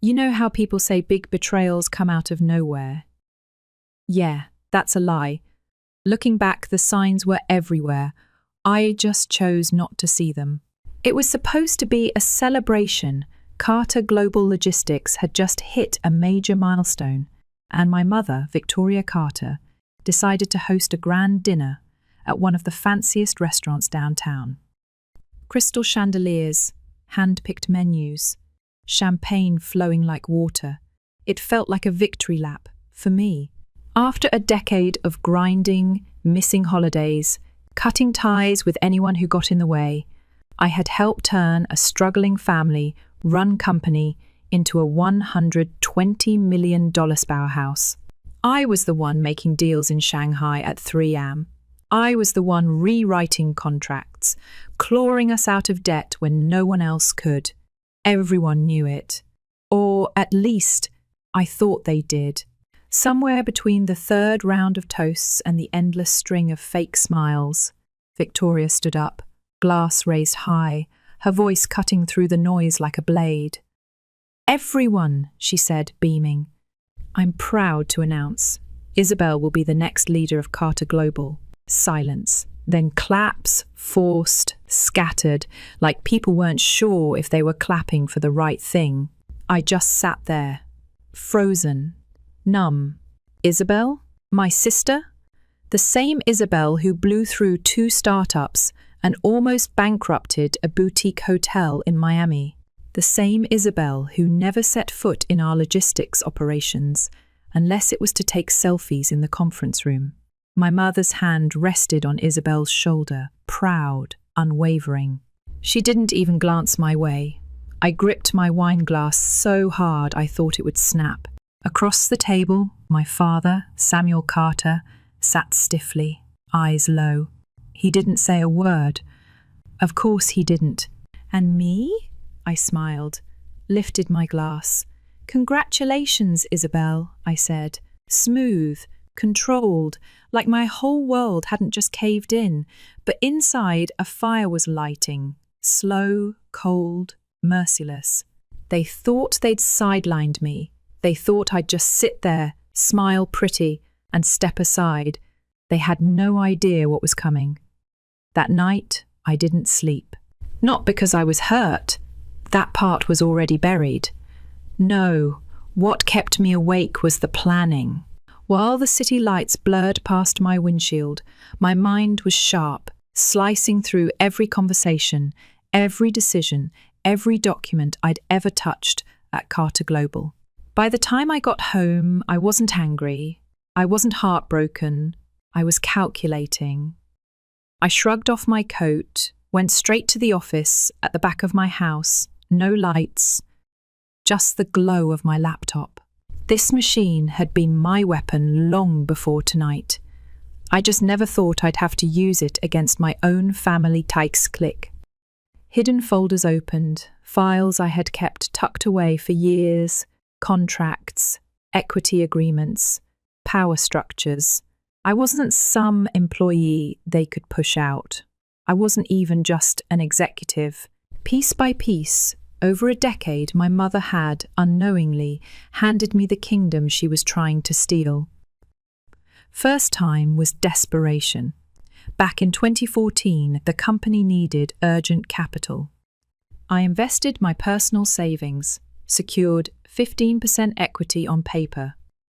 You know how people say big betrayals come out of nowhere? Yeah, that's a lie. Looking back, the signs were everywhere. I just chose not to see them. It was supposed to be a celebration. Carter Global Logistics had just hit a major milestone, and my mother, Victoria Carter, decided to host a grand dinner at one of the fanciest restaurants downtown. Crystal chandeliers, hand-picked menus, champagne flowing like water. It felt like a victory lap for me. After a decade of grinding, missing holidays, cutting ties with anyone who got in the way, I had helped turn a struggling family-run company into a $120 million powerhouse. I was the one making deals in Shanghai at 3 a.m. I was the one rewriting contracts, clawing us out of debt when no one else could. Everyone knew it. Or at least, I thought they did. Somewhere between the third round of toasts and the endless string of fake smiles, Victoria stood up, glass raised high, her voice cutting through the noise like a blade. "Everyone," she said, beaming. "I'm proud to announce, Isabel will be the next leader of Carter Global." Silence. Then claps, forced, scattered, like people weren't sure if they were clapping for the right thing. I just sat there, frozen, numb. Isabel? My sister? The same Isabel who blew through 2 startups and almost bankrupted a boutique hotel in Miami. The same Isabel who never set foot in our logistics operations unless it was to take selfies in the conference room. My mother's hand rested on Isabel's shoulder, proud, unwavering. She didn't even glance my way. I gripped my wine glass so hard I thought it would snap. Across the table, my father, Samuel Carter, sat stiffly, eyes low. He didn't say a word. Of course he didn't. "And me?" I smiled, lifted my glass. "Congratulations, Isabel," I said, smooth, controlled, like my whole world hadn't just caved in, but inside a fire was lighting, slow, cold, merciless. They thought they'd sidelined me. They thought I'd just sit there, smile pretty, and step aside. They had no idea what was coming. That night, I didn't sleep. Not because I was hurt. That part was already buried. No, what kept me awake was the planning. While the city lights blurred past my windshield, my mind was sharp, slicing through every conversation, every decision, every document I'd ever touched at Carter Global. By the time I got home, I wasn't angry. I wasn't heartbroken. I was calculating. I shrugged off my coat, went straight to the office at the back of my house, no lights, just the glow of my laptop. This machine had been my weapon long before tonight. I just never thought I'd have to use it against my own family Teichsklick. Hidden folders opened, files I had kept tucked away for years, contracts, equity agreements, power structures. I wasn't some employee they could push out. I wasn't even just an executive. Piece by piece, over a decade, my mother had, unknowingly, handed me the kingdom she was trying to steal. First time was desperation. Back in 2014, the company needed urgent capital. I invested my personal savings, secured 15% equity on paper.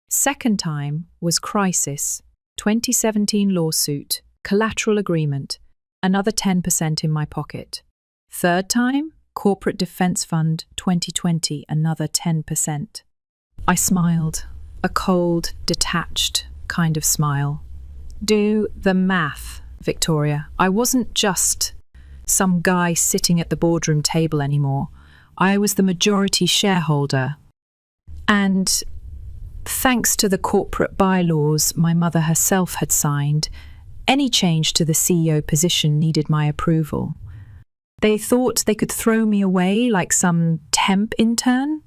Second time was crisis, 2017 lawsuit, collateral agreement, another 10% in my pocket. Third time, Corporate Defense Fund 2020, another 10%. I smiled, a cold, detached kind of smile. Do the math, Victoria. I wasn't just some guy sitting at the boardroom table anymore. I was the majority shareholder. And thanks to the corporate bylaws my mother herself had signed, any change to the CEO position needed my approval. They thought they could throw me away like some temp intern?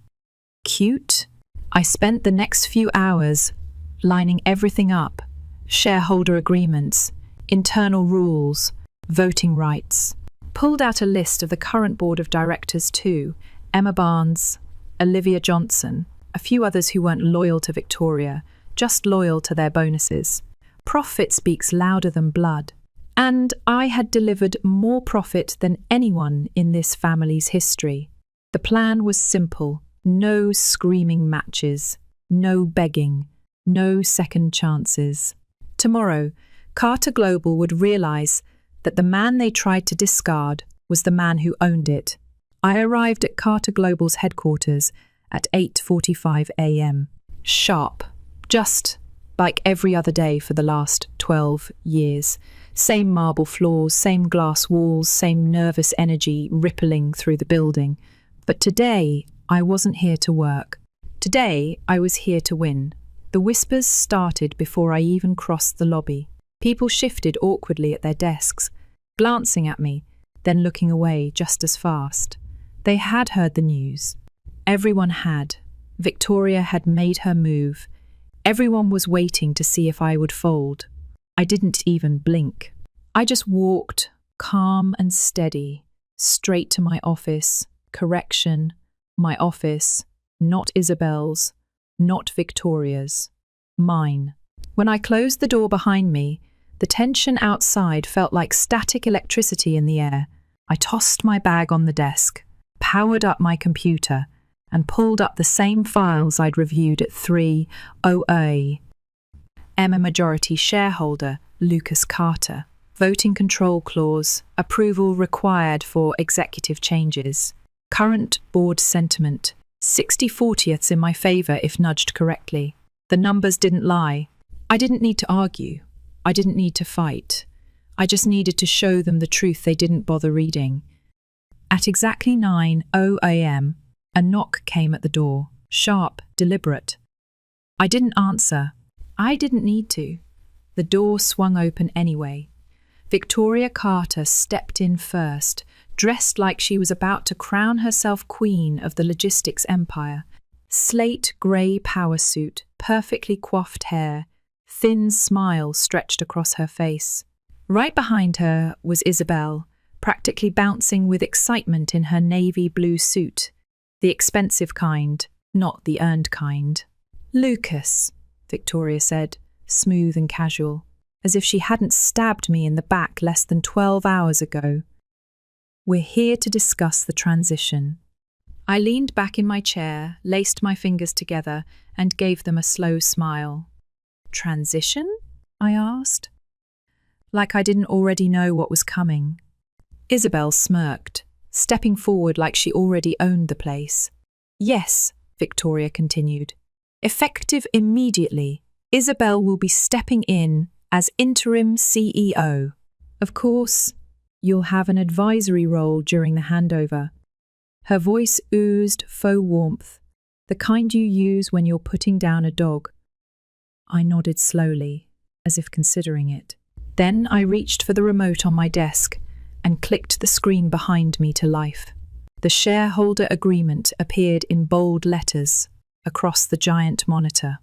Cute. I spent the next few hours lining everything up: shareholder agreements, internal rules, voting rights. Pulled out a list of the current board of directors too: Emma Barnes, Olivia Johnson, a few others who weren't loyal to Victoria, just loyal to their bonuses. Profit speaks louder than blood. And I had delivered more profit than anyone in this family's history. The plan was simple: no screaming matches, no begging, no second chances. Tomorrow, Carter Global would realise that the man they tried to discard was the man who owned it. I arrived at Carter Global's headquarters at 8:45 a.m. Sharp, just like every other day for the last 12 years. Same marble floors, same glass walls, same nervous energy rippling through the building. But today, I wasn't here to work. Today, I was here to win. The whispers started before I even crossed the lobby. People shifted awkwardly at their desks, glancing at me, then looking away just as fast. They had heard the news. Everyone had. Victoria had made her move. Everyone was waiting to see if I would fold. I didn't even blink. I just walked, calm and steady, straight to my office. Correction, my office, not Isabel's, not Victoria's, mine. When I closed the door behind me, the tension outside felt like static electricity in the air. I tossed my bag on the desk, powered up my computer, and pulled up the same files I'd reviewed at 3:00 am. A majority shareholder, Lucas Carter. Voting control clause, approval required for executive changes. Current board sentiment, 60/40ths in my favour if nudged correctly. The numbers didn't lie. I didn't need to argue. I didn't need to fight. I just needed to show them the truth they didn't bother reading. At exactly 9:00 a.m, a knock came at the door, sharp, deliberate. I didn't answer. I didn't need to. The door swung open anyway. Victoria Carter stepped in first, dressed like she was about to crown herself queen of the logistics empire. Slate grey power suit, perfectly coiffed hair, thin smile stretched across her face. Right behind her was Isabel, practically bouncing with excitement in her navy blue suit. The expensive kind, not the earned kind. "Lucas," Victoria said, smooth and casual, as if she hadn't stabbed me in the back less than 12 hours ago. "We're here to discuss the transition." I leaned back in my chair, laced my fingers together, and gave them a slow smile. "Transition?" I asked. Like I didn't already know what was coming. Isabel smirked, stepping forward like she already owned the place. "Yes," Victoria continued. "Effective immediately, Isabel will be stepping in as interim CEO. Of course, you'll have an advisory role during the handover." Her voice oozed faux warmth, the kind you use when you're putting down a dog. I nodded slowly, as if considering it. Then I reached for the remote on my desk and clicked the screen behind me to life. The shareholder agreement appeared in bold letters across the giant monitor.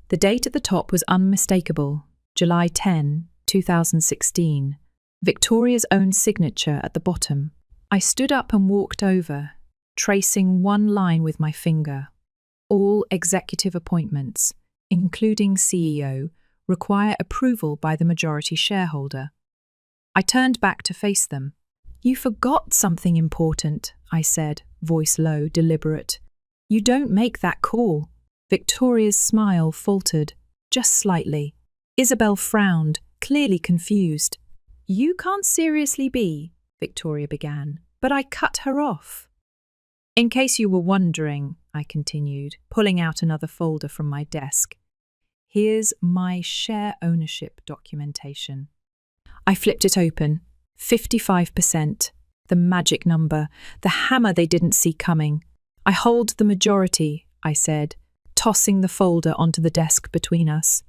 The date at the top was unmistakable, July 10, 2016. Victoria's own signature at the bottom. I stood up and walked over, tracing one line with my finger. All executive appointments, including CEO, require approval by the majority shareholder. I turned back to face them. "You forgot something important," I said, voice low, deliberate. "You don't make that call." Victoria's smile faltered, just slightly. Isabel frowned, clearly confused. "You can't seriously be," Victoria began, but I cut her off. "In case you were wondering," I continued, pulling out another folder from my desk, "here's my share ownership documentation." I flipped it open. 55%. The magic number. The hammer they didn't see coming. "I hold the majority," I said, tossing the folder onto the desk between us.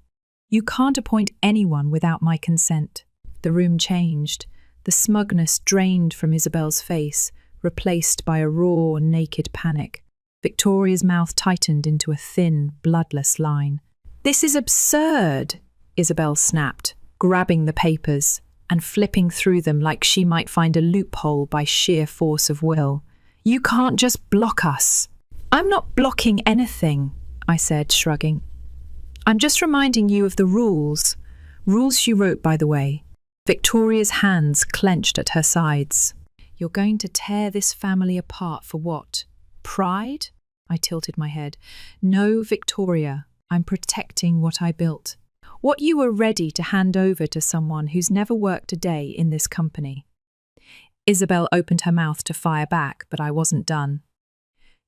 "You can't appoint anyone without my consent." The room changed. The smugness drained from Isabel's face, replaced by a raw, naked panic. Victoria's mouth tightened into a thin, bloodless line. "This is absurd," Isabel snapped, grabbing the papers and flipping through them like she might find a loophole by sheer force of will. "You can't just block us." I'm not blocking anything, I said, shrugging. I'm just reminding you of the rules. Rules she wrote, by the way. Victoria's hands clenched at her sides. You're going to tear this family apart for what? Pride? I tilted my head. No, Victoria, I'm protecting what I built. What you were ready to hand over to someone who's never worked a day in this company. Isabel opened her mouth to fire back, but I wasn't done.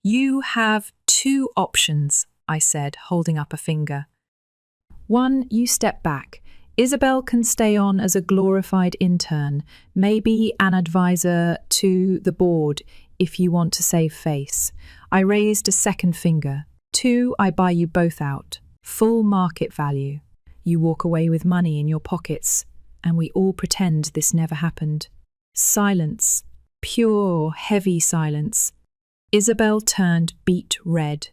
You have two options, I said, holding up a finger. One, you step back. Isabel can stay on as a glorified intern, maybe an advisor to the board if you want to save face. I raised a second finger. Two, I buy you both out. Full market value. You walk away with money in your pockets, and we all pretend this never happened. Silence. Pure, heavy silence. Isabel turned beet red.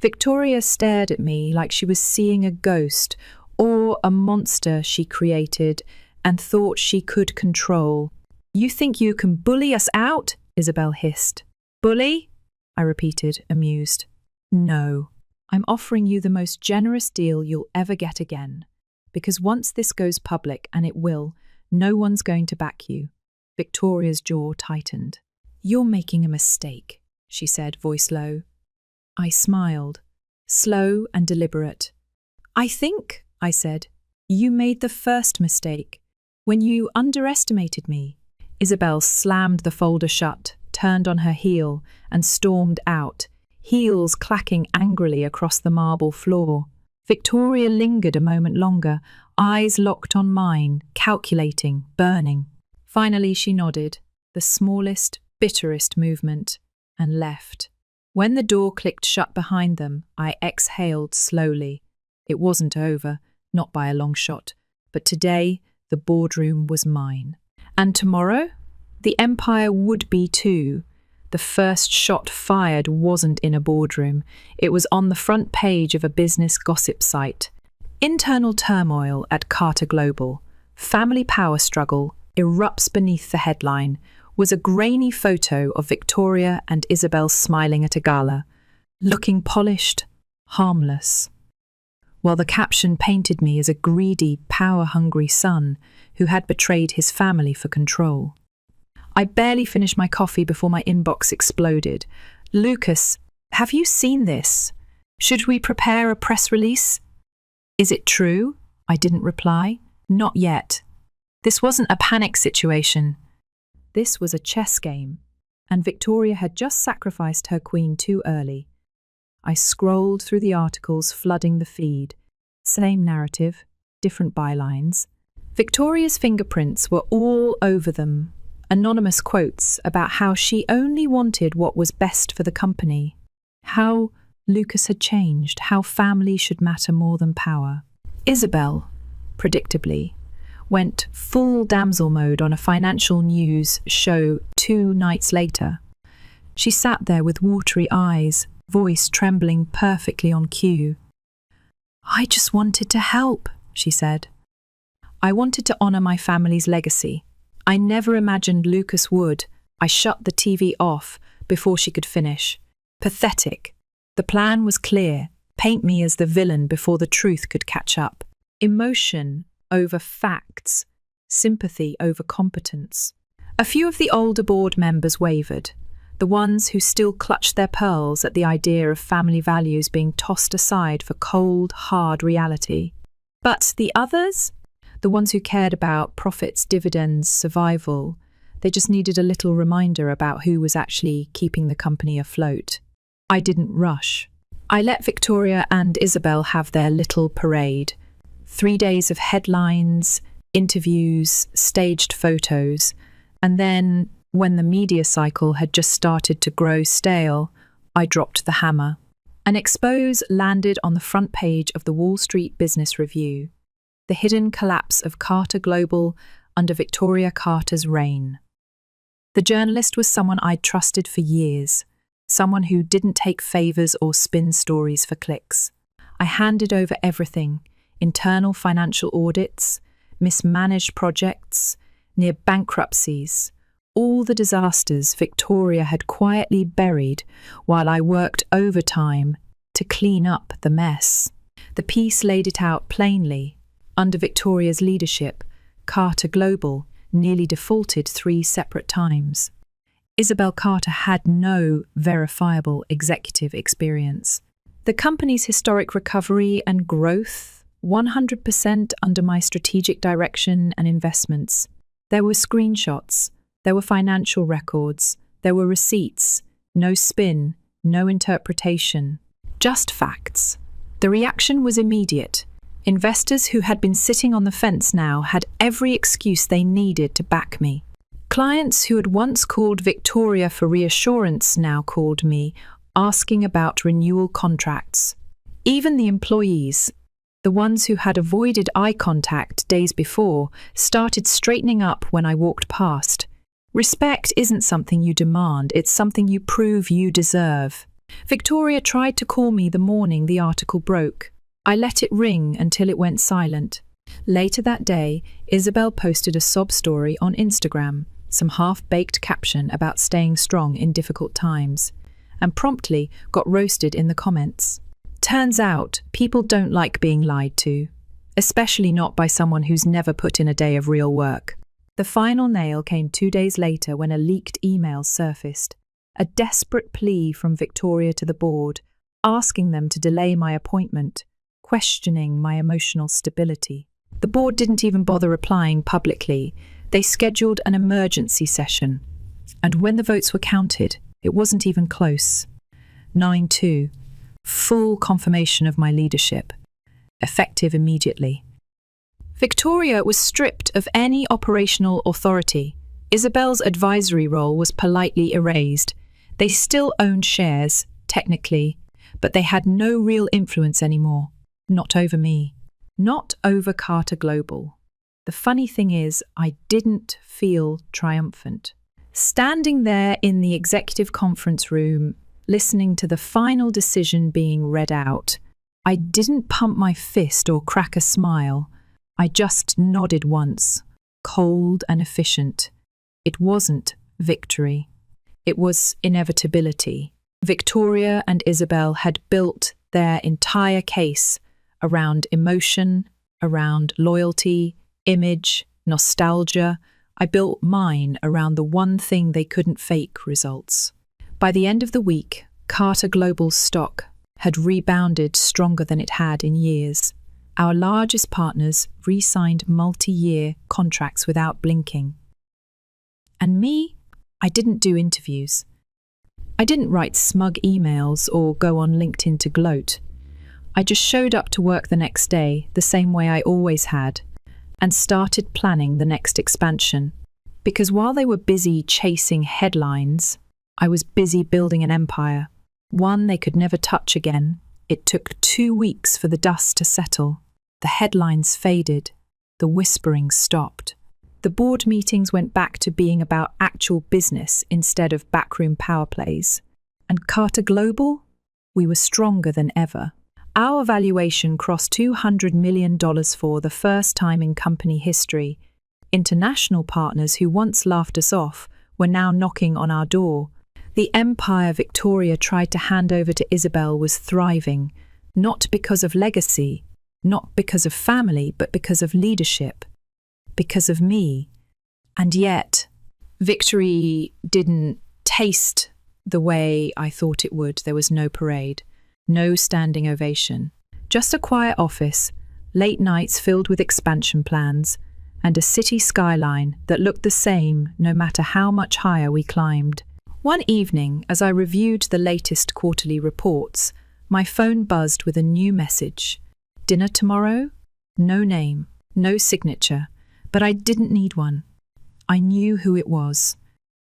Victoria stared at me like she was seeing a ghost or a monster she created and thought she could control. You think you can bully us out? Isabel hissed. Bully? I repeated, amused. No, I'm offering you the most generous deal you'll ever get again. Because once this goes public, and it will, no one's going to back you. Victoria's jaw tightened. You're making a mistake, she said, voice low. I smiled, slow and deliberate. I think, I said, you made the first mistake, when you underestimated me. Isabel slammed the folder shut, turned on her heel, and stormed out, heels clacking angrily across the marble floor. Victoria lingered a moment longer, eyes locked on mine, calculating, burning. Finally she nodded, the smallest, bitterest movement, and left. When the door clicked shut behind them, I exhaled slowly. It wasn't over, not by a long shot, but today the boardroom was mine. And tomorrow? The empire would be too. The first shot fired wasn't in a boardroom. It was on the front page of a business gossip site. Internal turmoil at Carter Global. Family power struggle erupts beneath the headline. Was a grainy photo of Victoria and Isabel smiling at a gala, looking polished, harmless, while the caption painted me as a greedy, power-hungry son who had betrayed his family for control. I barely finished my coffee before my inbox exploded. Lucas, have you seen this? Should we prepare a press release? Is it true? I didn't reply. Not yet. This wasn't a panic situation. This was a chess game, and Victoria had just sacrificed her queen too early. I scrolled through the articles flooding the feed. Same narrative, different bylines. Victoria's fingerprints were all over them. Anonymous quotes about how she only wanted what was best for the company. How Lucas had changed, how family should matter more than power. Isabel, predictably, went full damsel mode on a financial news show 2 nights later. She sat there with watery eyes, voice trembling perfectly on cue. I just wanted to help, she said. I wanted to honour my family's legacy. I never imagined Lucas would. I shut the TV off before she could finish. Pathetic. The plan was clear. Paint me as the villain before the truth could catch up. Emotion over facts, sympathy over competence. A few of the older board members wavered, the ones who still clutched their pearls at the idea of family values being tossed aside for cold, hard reality. But the others, the ones who cared about profits, dividends, survival, they just needed a little reminder about who was actually keeping the company afloat. I didn't rush. I let Victoria and Isabel have their little parade. 3 days of headlines, interviews, staged photos, and then, when the media cycle had just started to grow stale, I dropped the hammer. An expose landed on the front page of the Wall Street Business Review, the hidden collapse of Carter Global under Victoria Carter's reign. The journalist was someone I'd trusted for years, someone who didn't take favours or spin stories for clicks. I handed over everything: internal financial audits, mismanaged projects, near bankruptcies, all the disasters Victoria had quietly buried while I worked overtime to clean up the mess. The piece laid it out plainly. Under Victoria's leadership, Carter Global nearly defaulted 3 separate times. Isabel Carter had no verifiable executive experience. The company's historic recovery and growth, 100% under my strategic direction and investments. There were screenshots, there were financial records, there were receipts, no spin, no interpretation, just facts. The reaction was immediate. Investors who had been sitting on the fence now had every excuse they needed to back me. Clients who had once called Victoria for reassurance now called me, asking about renewal contracts. Even the employees, the ones who had avoided eye contact days before, started straightening up when I walked past. Respect isn't something you demand, it's something you prove you deserve. Victoria tried to call me the morning the article broke. I let it ring until it went silent. Later that day, Isabel posted a sob story on Instagram, some half-baked caption about staying strong in difficult times, and promptly got roasted in the comments. Turns out, people don't like being lied to, especially not by someone who's never put in a day of real work. The final nail came 2 days later when a leaked email surfaced, a desperate plea from Victoria to the board, asking them to delay my appointment, questioning my emotional stability. The board didn't even bother replying publicly. They scheduled an emergency session. And when the votes were counted, it wasn't even close. 9-2. Full confirmation of my leadership. Effective immediately. Victoria was stripped of any operational authority. Isabel's advisory role was politely erased. They still owned shares, technically, but they had no real influence anymore. Not over me. Not over Carter Global. The funny thing is, I didn't feel triumphant. Standing there in the executive conference room, listening to the final decision being read out, I didn't pump my fist or crack a smile. I just nodded once, cold and efficient. It wasn't victory. It was inevitability. Victoria and Isabel had built their entire case around emotion, around loyalty, image, nostalgia. I built mine around the one thing they couldn't fake: results. By the end of the week, Carter Global's stock had rebounded stronger than it had in years. Our largest partners re-signed multi-year contracts without blinking. And me, I didn't do interviews. I didn't write smug emails or go on LinkedIn to gloat. I just showed up to work the next day, the same way I always had, and started planning the next expansion. Because while they were busy chasing headlines, I was busy building an empire, one they could never touch again. It took 2 weeks for the dust to settle. The headlines faded. The whispering stopped. The board meetings went back to being about actual business instead of backroom power plays. And Carter Global? We were stronger than ever. Our valuation crossed $200 million for the first time in company history. International partners who once laughed us off were now knocking on our door. The empire Victoria tried to hand over to Isabel was thriving, not because of legacy, not because of family, but because of leadership, because of me. And yet, victory didn't taste the way I thought it would. There was no parade. No standing ovation, just a quiet office, late nights filled with expansion plans, and a city skyline that looked the same no matter how much higher we climbed. One evening, as I reviewed the latest quarterly reports, my phone buzzed with a new message. Dinner tomorrow? No name, no signature, but I didn't need one. I knew who it was.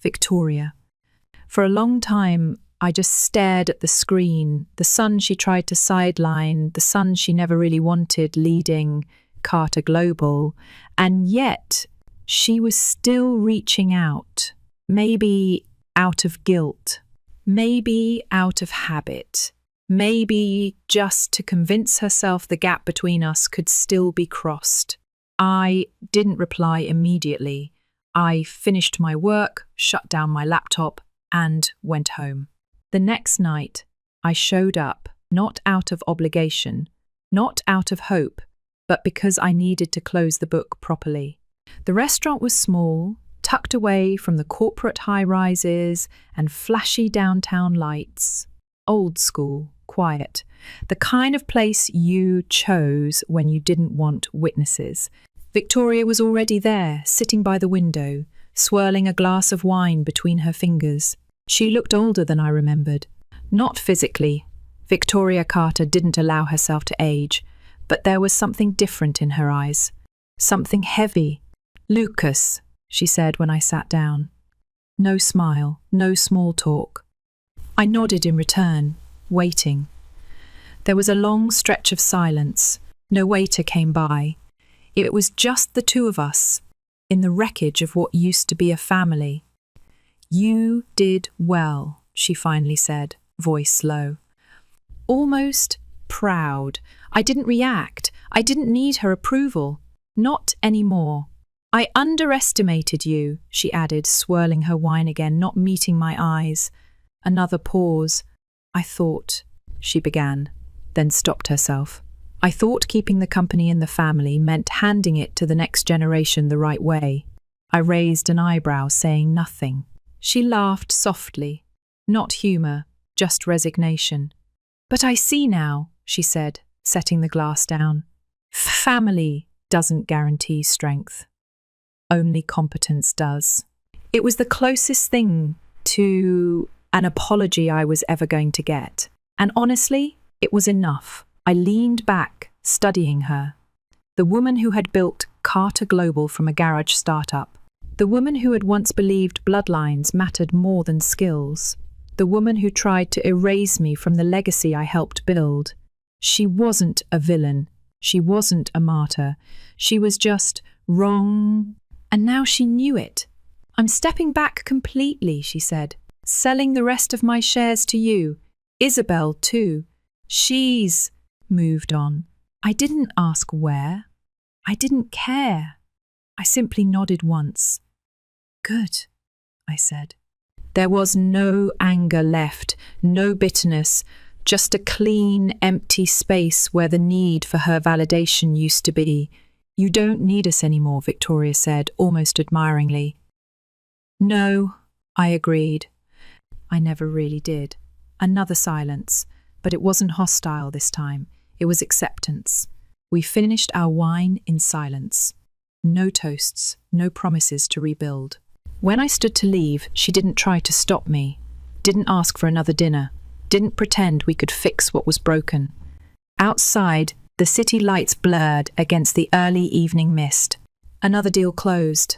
Victoria. For a long time, I just stared at the screen, the son she tried to sideline, the son she never really wanted leading Carter Global, and yet she was still reaching out, maybe out of guilt, maybe out of habit, maybe just to convince herself the gap between us could still be crossed. I didn't reply immediately. I finished my work, shut down my laptop, and went home. The next night, I showed up, not out of obligation, not out of hope, but because I needed to close the book properly. The restaurant was small, tucked away from the corporate high-rises and flashy downtown lights. Old school, quiet. The kind of place you chose when you didn't want witnesses. Victoria was already there, sitting by the window, swirling a glass of wine between her fingers. She looked older than I remembered. Not physically. Victoria Carter didn't allow herself to age, but there was something different in her eyes. Something heavy. "Lucas," she said when I sat down. No smile, no small talk. I nodded in return, waiting. There was a long stretch of silence. No waiter came by. It was just the two of us, in the wreckage of what used to be a family. "You did well," she finally said, voice low. Almost proud. I didn't react. I didn't need her approval. Not anymore. "I underestimated you," she added, swirling her wine again, not meeting my eyes. Another pause. "I thought," she began, then stopped herself. "I thought keeping the company in the family meant handing it to the next generation the right way." I raised an eyebrow, saying nothing. She laughed softly. Not humour, just resignation. "But I see now," she said, setting the glass down. "Family doesn't guarantee strength. Only competence does." It was the closest thing to an apology I was ever going to get. And honestly, it was enough. I leaned back, studying her. The woman who had built Carter Global from a garage startup. The woman who had once believed bloodlines mattered more than skills. The woman who tried to erase me from the legacy I helped build. She wasn't a villain. She wasn't a martyr. She was just wrong. And now she knew it. "I'm stepping back completely," she said. "Selling the rest of my shares to you. Isabel, too. She's moved on." I didn't ask where. I didn't care. I simply nodded once. "Good," I said. There was no anger left, no bitterness, just a clean, empty space where the need for her validation used to be. "You don't need us anymore," Victoria said, almost admiringly. "No," I agreed. I never really did. Another silence, but it wasn't hostile this time. It was acceptance. We finished our wine in silence. No toasts, no promises to rebuild. When I stood to leave, she didn't try to stop me, didn't ask for another dinner, didn't pretend we could fix what was broken. Outside, the city lights blurred against the early evening mist. Another deal closed.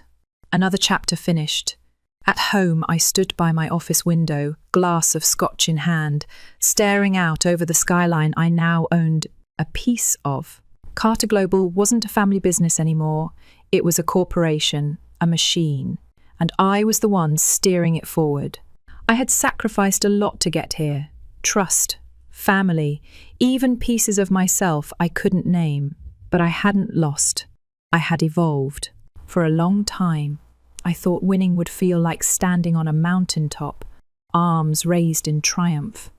Another chapter finished. At home, I stood by my office window, glass of scotch in hand, staring out over the skyline I now owned a piece of. Carter Global wasn't a family business anymore. It was a corporation, a machine, and I was the one steering it forward. I had sacrificed a lot to get here. Trust, family, even pieces of myself I couldn't name. But I hadn't lost. I had evolved. For a long time, I thought winning would feel like standing on a mountaintop, arms raised in triumph.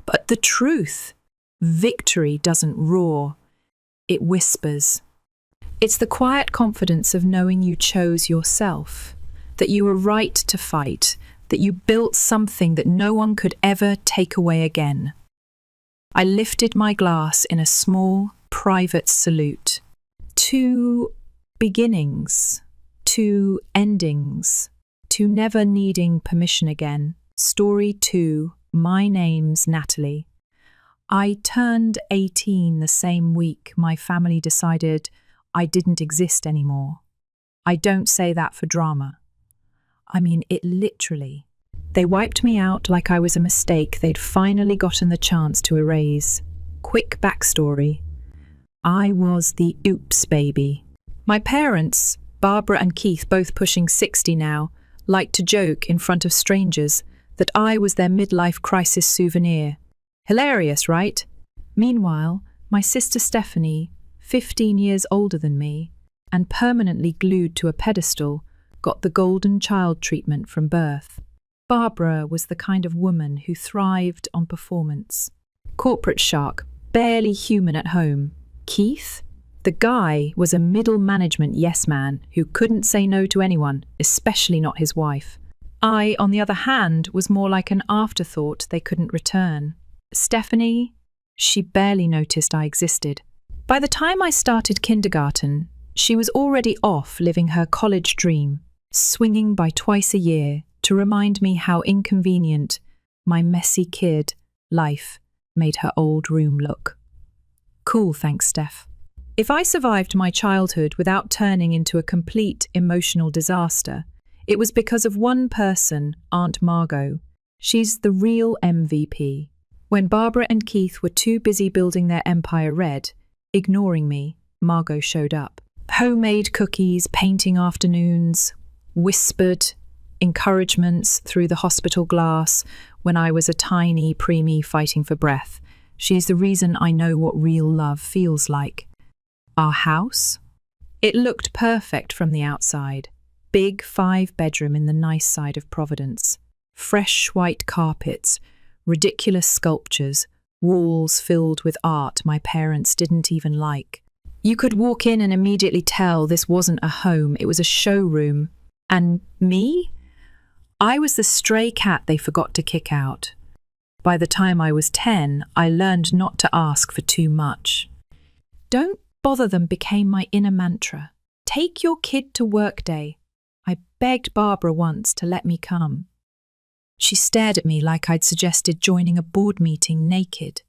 But the truth, victory doesn't roar. It whispers. It's the quiet confidence of knowing you chose yourself, that you were right to fight, that you built something that no one could ever take away again. I lifted my glass in a small, private salute. 2 beginnings, 2 endings, to never needing permission again. Story 2, my name's Natalie. I turned 18 the same week my family decided I didn't exist anymore. I don't say that for drama. I mean it literally. They wiped me out like I was a mistake they'd finally gotten the chance to erase. Quick backstory. I was the oops baby. My parents, Barbara and Keith, both pushing 60 now, liked to joke in front of strangers that I was their midlife crisis souvenir. Hilarious, right? Meanwhile, my sister Stephanie, 15 years older than me, and permanently glued to a pedestal, got the golden child treatment from birth. Barbara was the kind of woman who thrived on performance. Corporate shark, barely human at home. Keith? The guy was a middle management yes man who couldn't say no to anyone, especially not his wife. I, on the other hand, was more like an afterthought they couldn't return. Stephanie? She barely noticed I existed. By the time I started kindergarten, she was already off living her college dream, swinging by twice a year to remind me how inconvenient my messy kid life made her old room look. Cool, thanks, Steph. If I survived my childhood without turning into a complete emotional disaster, it was because of one person, Aunt Margot. She's the real MVP. When Barbara and Keith were too busy building their empire red, ignoring me, Margot showed up. Homemade cookies, painting afternoons, whispered encouragements through the hospital glass when I was a tiny preemie fighting for breath. She's the reason I know what real love feels like. Our house? It looked perfect from the outside. Big 5-bedroom in the nice side of Providence. Fresh white carpets, ridiculous sculptures, walls filled with art my parents didn't even like. You could walk in and immediately tell this wasn't a home, it was a showroom. And me? I was the stray cat they forgot to kick out. By the time I was 10, I learned not to ask for too much. Don't bother them became my inner mantra. Take your kid to work day. I begged Barbara once to let me come. She stared at me like I'd suggested joining a board meeting naked.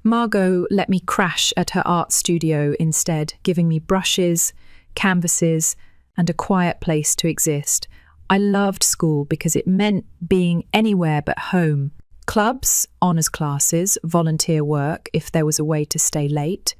Margot let me crash at her art studio instead, giving me brushes, canvases, and a quiet place to exist. I loved school because it meant being anywhere but home. Clubs, honours classes, volunteer work if there was a way to stay late.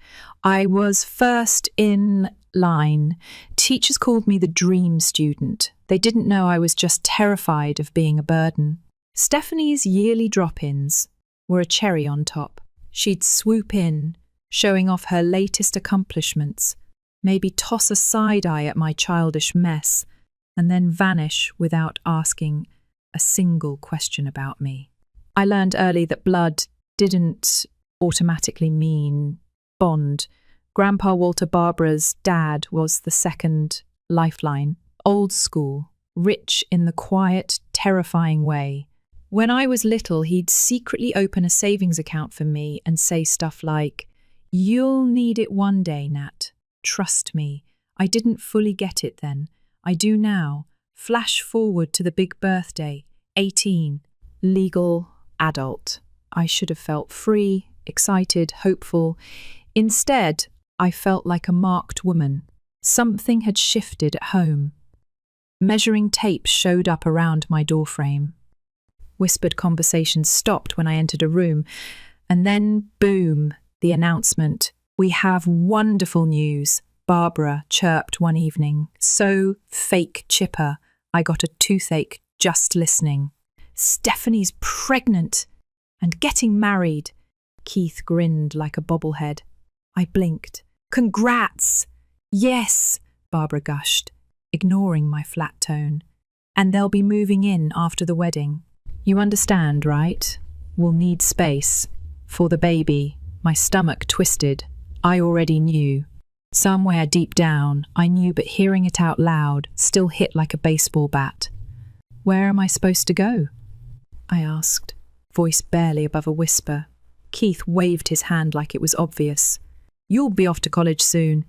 I was first in line. Teachers called me the dream student. They didn't know I was just terrified of being a burden. Stephanie's yearly drop-ins were a cherry on top. She'd swoop in, showing off her latest accomplishments, maybe toss a side-eye at my childish mess, and then vanish without asking a single question about me. I learned early that blood didn't automatically mean bond. Grandpa Walter Barbara's dad was the second lifeline. Old school, rich in the quiet, terrifying way. When I was little, he'd secretly open a savings account for me and say stuff like, "You'll need it one day, Nat. Trust me." I didn't fully get it then. I do now. Flash forward to the big birthday, 18, legal adult. I should have felt free, excited, hopeful. Instead, I felt like a marked woman. Something had shifted at home. Measuring tapes showed up around my doorframe. Whispered conversations stopped when I entered a room, and then, boom, the announcement. "We have wonderful news," Barbara chirped one evening. So fake chipper, I got a toothache just listening. "Stephanie's pregnant and getting married." Keith grinned like a bobblehead. I blinked. "Congrats!" "Yes," Barbara gushed, ignoring my flat tone. "And they'll be moving in after the wedding. You understand, right? We'll need space. For the baby." My stomach twisted. I already knew. Somewhere deep down, I knew, but hearing it out loud still hit like a baseball bat. "Where am I supposed to go?" I asked, voice barely above a whisper. Keith waved his hand like it was obvious. "You'll be off to college soon.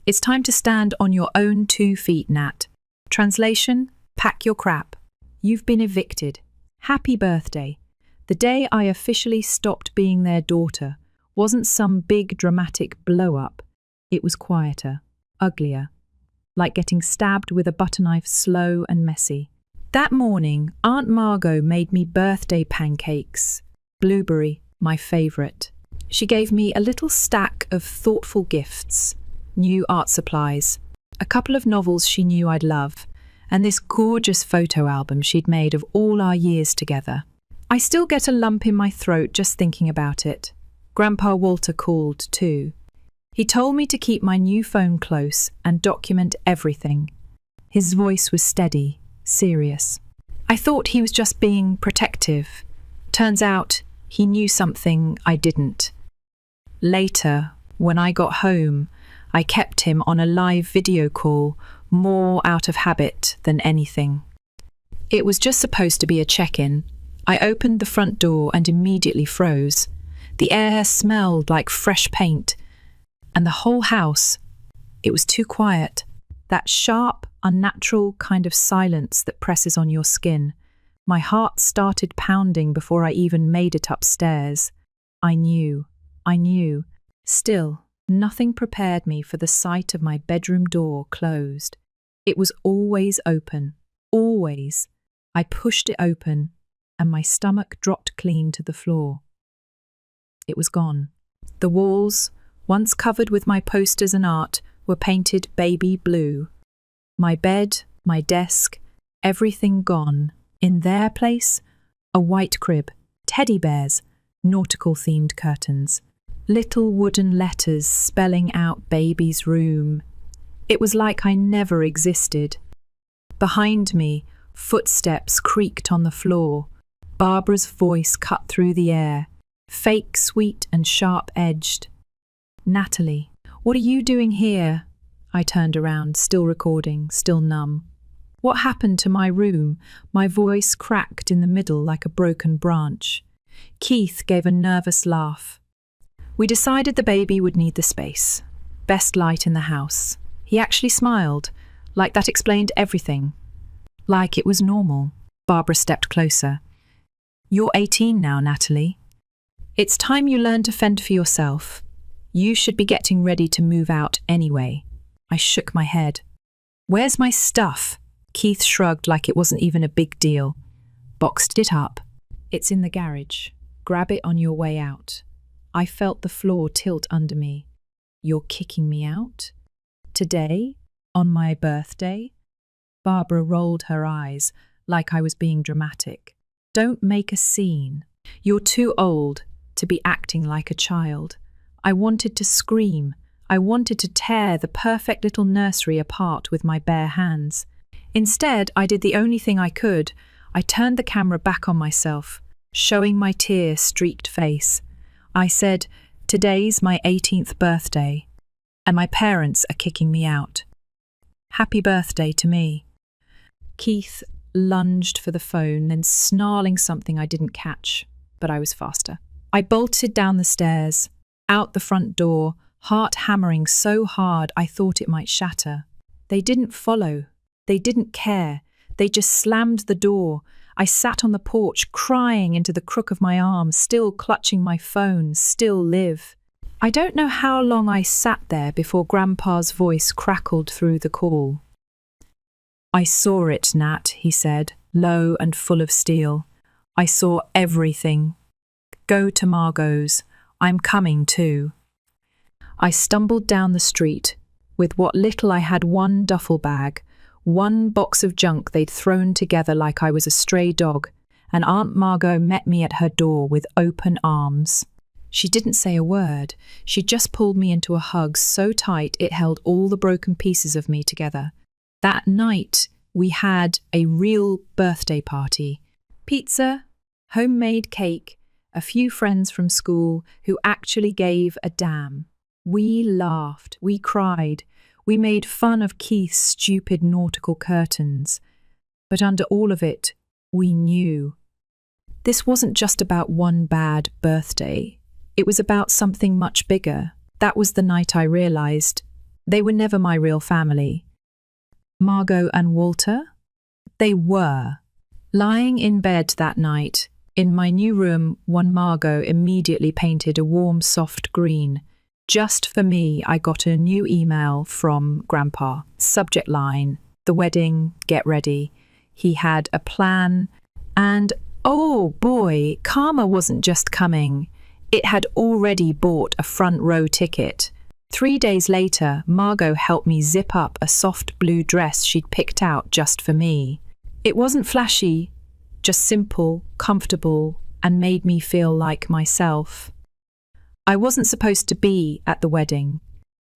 It's time to stand on your own 2 feet, Nat. Translation, pack your crap. You've been evicted. Happy birthday." The day I officially stopped being their daughter wasn't some big dramatic blow-up. It was quieter, uglier, like getting stabbed with a butter knife, slow and messy. That morning, Aunt Margot made me birthday pancakes. Blueberry, my favourite. She gave me a little stack of thoughtful gifts, new art supplies, a couple of novels she knew I'd love, and this gorgeous photo album she'd made of all our years together. I still get a lump in my throat just thinking about it. Grandpa Walter called too. He told me to keep my new phone close and document everything. His voice was steady, serious. I thought he was just being protective. Turns out he knew something I didn't. Later, when I got home, I kept him on a live video call, more out of habit than anything. It was just supposed to be a check-in. I opened the front door and immediately froze. The air smelled like fresh paint, and the whole house, it was too quiet. That sharp, unnatural kind of silence that presses on your skin. My heart started pounding before I even made it upstairs. I knew. Still, nothing prepared me for the sight of my bedroom door closed. It was always open. Always. I pushed it open, and my stomach dropped clean to the floor. It was gone. The walls, once covered with my posters and art, were painted baby blue. My bed, my desk, everything gone. In their place, a white crib, teddy bears, nautical-themed curtains, little wooden letters spelling out baby's room. It was like I never existed. Behind me, footsteps creaked on the floor. Barbara's voice cut through the air, fake sweet and sharp-edged. "Natalie, what are you doing here?" I turned around, still recording, still numb. What happened to my room? My voice cracked in the middle like a broken branch. Keith gave a nervous laugh. "We decided the baby would need the space. Best light in the house." He actually smiled, like that explained everything. Like it was normal. Barbara stepped closer. "You're 18 now, Natalie. It's time you learned to fend for yourself. You should be getting ready to move out anyway." I shook my head. "Where's my stuff?" Keith shrugged like it wasn't even a big deal. "Boxed it up. It's in the garage. Grab it on your way out." I felt the floor tilt under me. "You're kicking me out? Today? On my birthday?" Barbara rolled her eyes like I was being dramatic. "Don't make a scene. You're too old to be acting like a child." I wanted to scream. I wanted to tear the perfect little nursery apart with my bare hands. Instead, I did the only thing I could. I turned the camera back on myself, showing my tear-streaked face. I said, "Today's my 18th birthday, and my parents are kicking me out. Happy birthday to me." Keith lunged for the phone, then snarling something I didn't catch, but I was faster. I bolted down the stairs, out the front door, heart hammering so hard I thought it might shatter. They didn't follow. They didn't care. They just slammed the door. I sat on the porch, crying into the crook of my arm, still clutching my phone, still live. I don't know how long I sat there before Grandpa's voice crackled through the call. "I saw it, Nat," he said, low and full of steel. "I saw everything. Go to Margot's. I'm coming too." I stumbled down the street. With what little I had, one duffel bag, one box of junk they'd thrown together like I was a stray dog, and Aunt Margot met me at her door with open arms. She didn't say a word. She just pulled me into a hug so tight it held all the broken pieces of me together. That night, we had a real birthday party. Pizza, homemade cake, a few friends from school who actually gave a damn. We laughed, we cried, we made fun of Keith's stupid nautical curtains. But under all of it, we knew. This wasn't just about one bad birthday. It was about something much bigger. That was the night I realized they were never my real family. Margot and Walter? They were. Lying in bed that night, in my new room, one Margot immediately painted a warm, soft green. Just for me, I got a new email from Grandpa. Subject line, "The wedding, get ready." He had a plan, and oh boy, karma wasn't just coming. It had already bought a front row ticket. 3 days later, Margot helped me zip up a soft blue dress she'd picked out just for me. It wasn't flashy, just simple, comfortable, and made me feel like myself. I wasn't supposed to be at the wedding.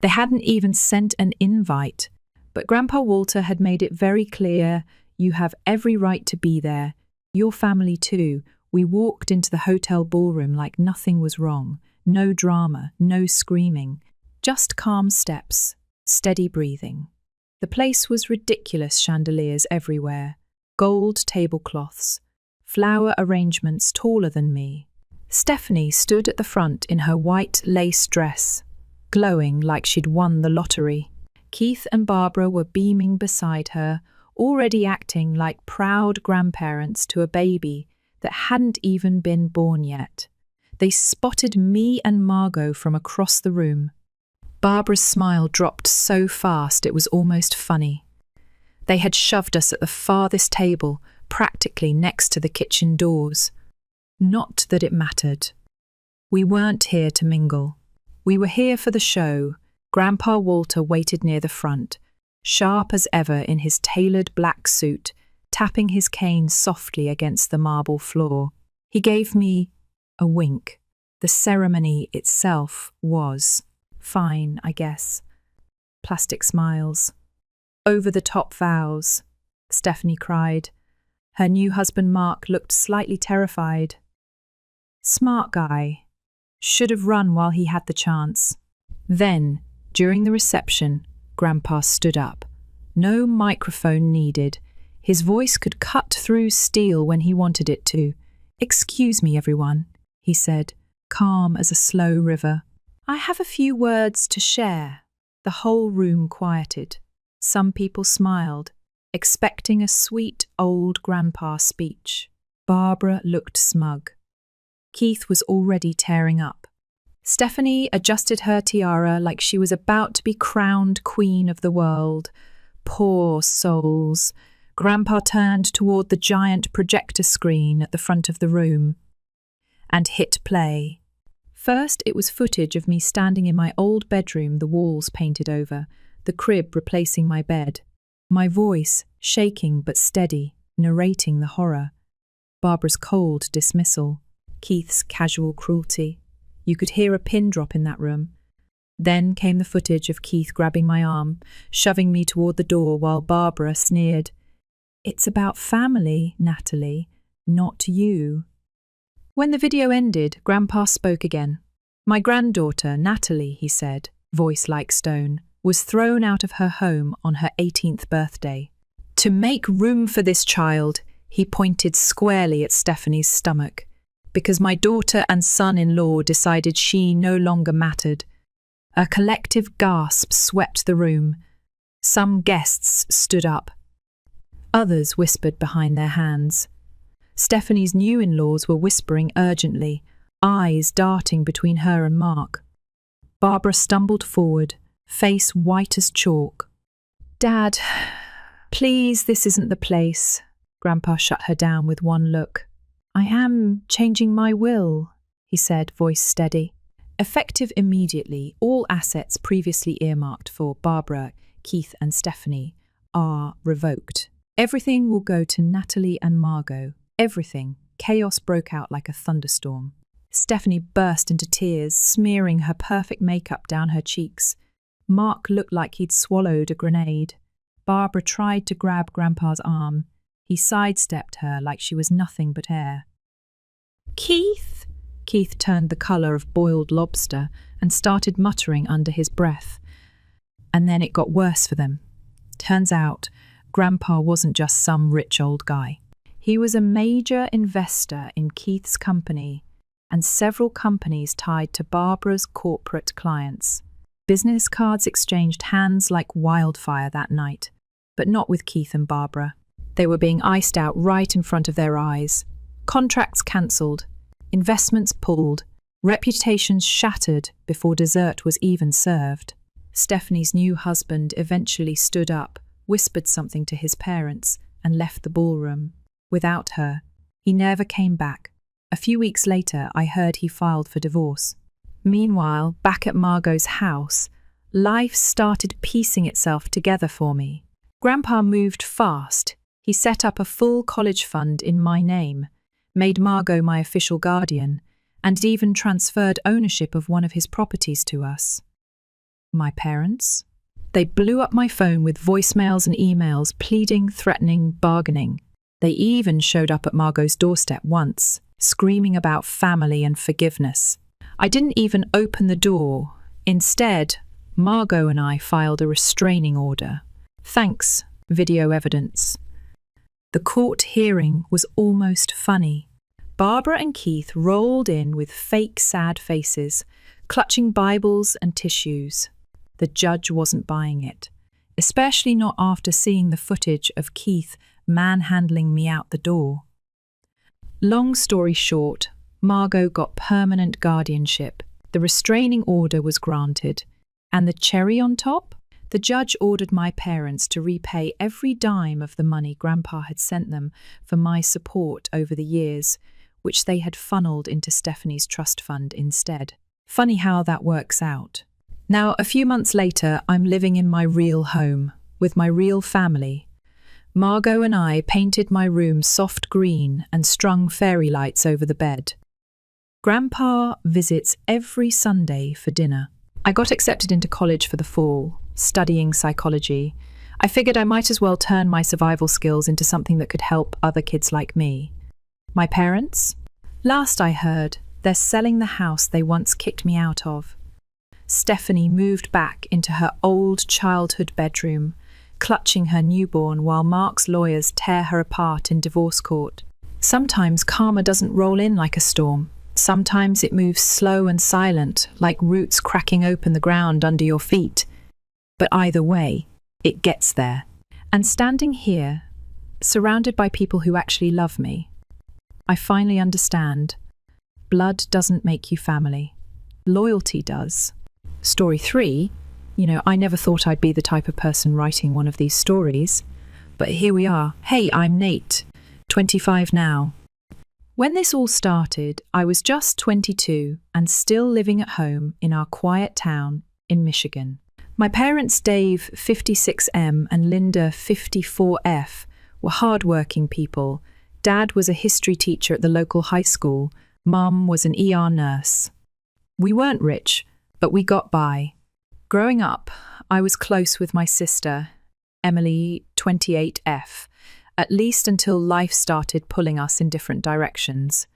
They hadn't even sent an invite, But Grandpa Walter had made it very clear, you have every right to be there. Your family too. We walked into the hotel ballroom like nothing was wrong. No drama, no screaming. Just calm steps, steady breathing. The place was ridiculous, chandeliers everywhere, gold tablecloths, flower arrangements taller than me. Stephanie stood at the front in her white lace dress, glowing like she'd won the lottery. Keith and Barbara were beaming beside her, already acting like proud grandparents to a baby that hadn't even been born yet. They spotted me and Margot from across the room. Barbara's smile dropped so fast it was almost funny. They had shoved us at the farthest table, practically next to the kitchen doors. Not that it mattered. We weren't here to mingle. We were here for the show. Grandpa Walter waited near the front, sharp as ever in his tailored black suit, tapping his cane softly against the marble floor. He gave me a wink. The ceremony itself was fine, I guess. Plastic smiles. Over-the-top vows, Stephanie cried. Her new husband Mark looked slightly terrified. Smart guy. Should have run while he had the chance. Then, during the reception, Grandpa stood up. No microphone needed. His voice could cut through steel when he wanted it to. Excuse me, everyone, he said, calm as a slow river. I have a few words to share. The whole room quieted. Some people smiled, expecting a sweet old grandpa speech. Barbara looked smug. Keith was already tearing up. Stephanie adjusted her tiara like she was about to be crowned queen of the world. Poor souls. Grandpa turned toward the giant projector screen at the front of the room and hit play. First, it was footage of me standing in my old bedroom, the walls painted over, the crib replacing my bed. My voice, shaking but steady, narrating the horror. Barbara's cold dismissal. Keith's casual cruelty. You could hear a pin drop in that room. Then came the footage of Keith grabbing my arm, shoving me toward the door while Barbara sneered. It's about family, Natalie, not you. When the video ended, Grandpa spoke again. My granddaughter, Natalie, he said, voice like stone, was thrown out of her home on her 18th birthday. To make room for this child, he pointed squarely at Stephanie's stomach, because my daughter and son-in-law decided she no longer mattered. A collective gasp swept the room. Some guests stood up. Others whispered behind their hands. Stephanie's new in-laws were whispering urgently, eyes darting between her and Mark. Barbara stumbled forward, face white as chalk. Dad, please, this isn't the place. Grandpa shut her down with one look. I am changing my will, he said, voice steady. Effective immediately, all assets previously earmarked for Barbara, Keith and Stephanie are revoked. Everything will go to Natalie and Margot. Everything. Chaos broke out like a thunderstorm. Stephanie burst into tears, smearing her perfect makeup down her cheeks. Mark looked like he'd swallowed a grenade. Barbara tried to grab Grandpa's arm. He sidestepped her like she was nothing but air. Keith! Keith turned the colour of boiled lobster and started muttering under his breath. And then it got worse for them. Turns out, Grandpa wasn't just some rich old guy. He was a major investor in Keith's company and several companies tied to Barbara's corporate clients. Business cards exchanged hands like wildfire that night, but not with Keith and Barbara. They were being iced out right in front of their eyes. Contracts cancelled, investments pulled, reputations shattered before dessert was even served. Stephanie's new husband eventually stood up, whispered something to his parents, and left the ballroom. Without her, he never came back. A few weeks later, I heard he filed for divorce. Meanwhile, back at Margot's house, life started piecing itself together for me. Grandpa moved fast. He set up a full college fund in my name, made Margot my official guardian, and even transferred ownership of one of his properties to us. My parents? They blew up my phone with voicemails and emails, pleading, threatening, bargaining. They even showed up at Margot's doorstep once, screaming about family and forgiveness. I didn't even open the door. Instead, Margot and I filed a restraining order. Thanks, video evidence. The court hearing was almost funny. Barbara and Keith rolled in with fake sad faces, clutching Bibles and tissues. The judge wasn't buying it, especially not after seeing the footage of Keith manhandling me out the door. Long story short, Margot got permanent guardianship. The restraining order was granted. And the cherry on top? The judge ordered my parents to repay every dime of the money Grandpa had sent them for my support over the years, which they had funneled into Stephanie's trust fund instead. Funny how that works out. Now, a few months later, I'm living in my real home, with my real family. Margot and I painted my room soft green and strung fairy lights over the bed. Grandpa visits every Sunday for dinner. I got accepted into college for the fall, studying psychology. I figured I might as well turn my survival skills into something that could help other kids like me. My parents? Last I heard, they're selling the house they once kicked me out of. Stephanie moved back into her old childhood bedroom, clutching her newborn while Mark's lawyers tear her apart in divorce court. Sometimes karma doesn't roll in like a storm. Sometimes it moves slow and silent, like roots cracking open the ground under your feet. But either way, it gets there. And standing here, surrounded by people who actually love me, I finally understand. Blood doesn't make you family. Loyalty does. Story 3, I never thought I'd be the type of person writing one of these stories, but here we are. Hey, I'm Nate, 25 now. When this all started, I was just 22 and still living at home in our quiet town in Michigan. My parents, Dave, 56M, and Linda, 54F, were hardworking people. Dad was a history teacher at the local high school. Mum was an ER nurse. We weren't rich, but we got by. Growing up, I was close with my sister, Emily, 28F, at least until life started pulling us in different directions.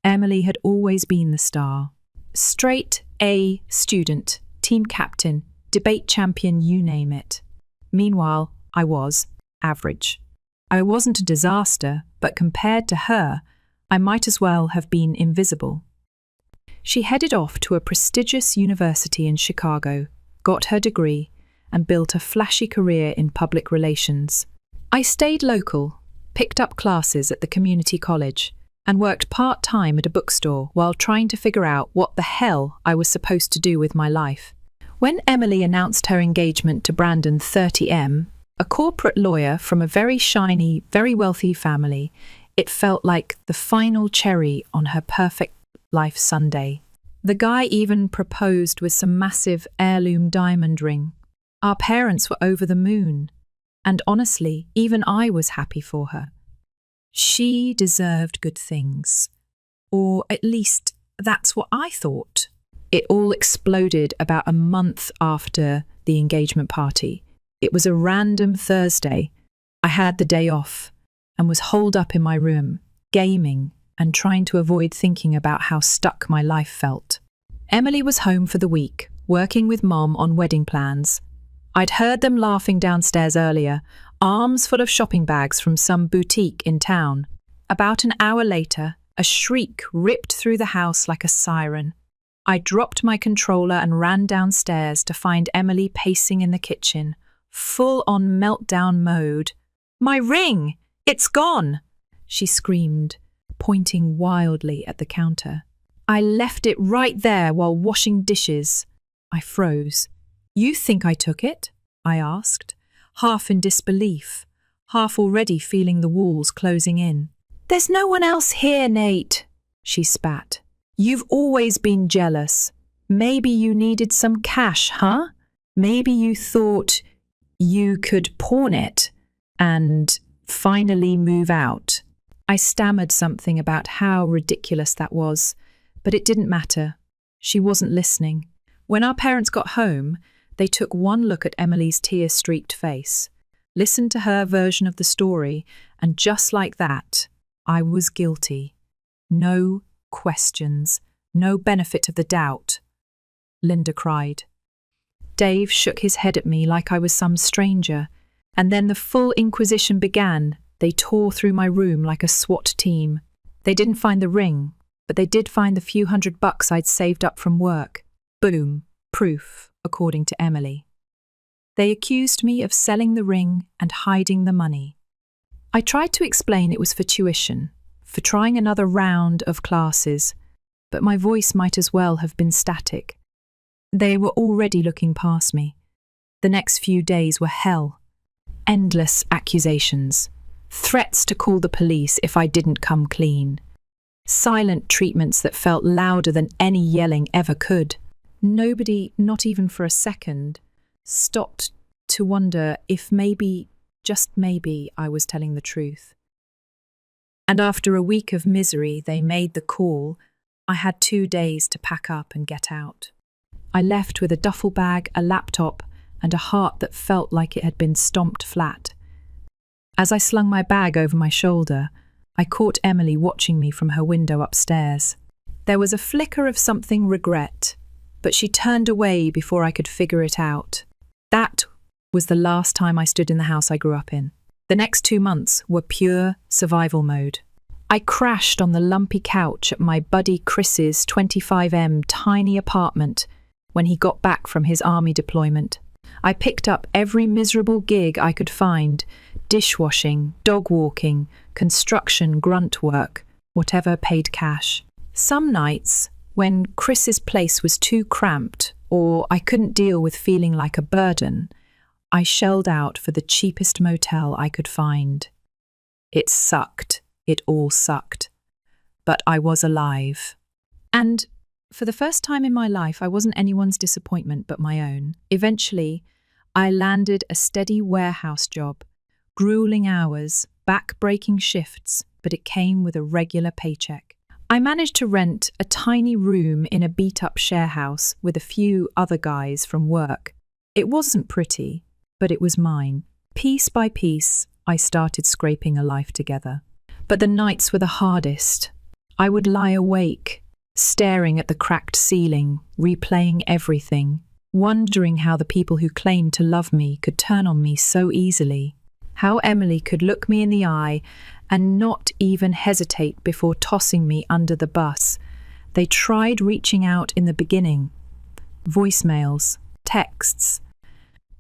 Emily had always been the star. Straight A student, team captain, debate champion, you name it. Meanwhile, I was average. I wasn't a disaster, but compared to her, I might as well have been invisible. She headed off to a prestigious university in Chicago, got her degree, and built a flashy career in public relations. I stayed local, picked up classes at the community college, and worked part-time at a bookstore while trying to figure out what the hell I was supposed to do with my life. When Emily announced her engagement to Brandon, 30M, a corporate lawyer from a very shiny, very wealthy family, it felt like the final cherry on her perfect life sundae. The guy even proposed with some massive heirloom diamond ring. Our parents were over the moon, and honestly, even I was happy for her. She deserved good things, or at least that's what I thought. It all exploded about a month after the engagement party. It was a random Thursday. I had the day off and was holed up in my room, gaming and trying to avoid thinking about how stuck my life felt. Emily was home for the week, working with Mom on wedding plans. I'd heard them laughing downstairs earlier, arms full of shopping bags from some boutique in town. About an hour later, a shriek ripped through the house like a siren. I dropped my controller and ran downstairs to find Emily pacing in the kitchen, full on meltdown mode. "My ring! It's gone!" she screamed, pointing wildly at the counter. "I left it right there while washing dishes." I froze. "You think I took it?" I asked, half in disbelief, half already feeling the walls closing in. "There's no one else here, Nate," she spat. "You've always been jealous. Maybe you needed some cash, huh? Maybe you thought you could pawn it and finally move out." I stammered something about how ridiculous that was, but it didn't matter. She wasn't listening. When our parents got home, They took one look at Emily's tear-streaked face, listened to her version of the story, and just like that, I was guilty. No questions, no benefit of the doubt. Linda cried. Dave shook his head at me like I was some stranger, and then the full inquisition began. They tore through my room like a SWAT team. They didn't find the ring, but they did find the few $100 I'd saved up from work. Boom, proof, according to Emily. They accused me of selling the ring and hiding the money. I tried to explain it was for tuition, for trying another round of classes, but my voice might as well have been static. They were already looking past me. The next few days were hell. Endless accusations. Threats to call the police if I didn't come clean. Silent treatments that felt louder than any yelling ever could. Nobody, not even for a second, stopped to wonder if maybe, just maybe, I was telling the truth. And after a week of misery, they made the call. I had 2 days to pack up and get out. I left with a duffel bag, a laptop, and a heart that felt like it had been stomped flat. As I slung my bag over my shoulder, I caught Emily watching me from her window upstairs. There was a flicker of something regret, but she turned away before I could figure it out. That was the last time I stood in the house I grew up in. The next 2 months were pure survival mode. I crashed on the lumpy couch at my buddy Chris's 25M tiny apartment when he got back from his army deployment. I picked up every miserable gig I could find: dishwashing, dog walking, construction, grunt work, whatever paid cash. Some nights, when Chris's place was too cramped or I couldn't deal with feeling like a burden, I shelled out for the cheapest motel I could find. It sucked. It all sucked. But I was alive. And for the first time in my life, I wasn't anyone's disappointment but my own. Eventually, I landed a steady warehouse job, grueling hours, back-breaking shifts, but it came with a regular paycheck. I managed to rent a tiny room in a beat-up share house with a few other guys from work. It wasn't pretty, but it was mine. Piece by piece, I started scraping a life together. But the nights were the hardest. I would lie awake, staring at the cracked ceiling, replaying everything, wondering how the people who claimed to love me could turn on me so easily, how Emily could look me in the eye and not even hesitate before tossing me under the bus. They tried reaching out in the beginning. Voicemails, texts.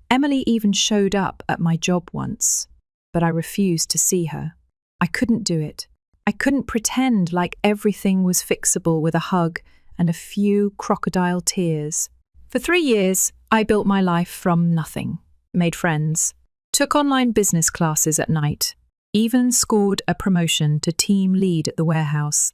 Emily even showed up at my job once, but I refused to see her. I couldn't do it. I couldn't pretend like everything was fixable with a hug and a few crocodile tears. For 3 years, I built my life from nothing, made friends, took online business classes at night, even scored a promotion to team lead at the warehouse.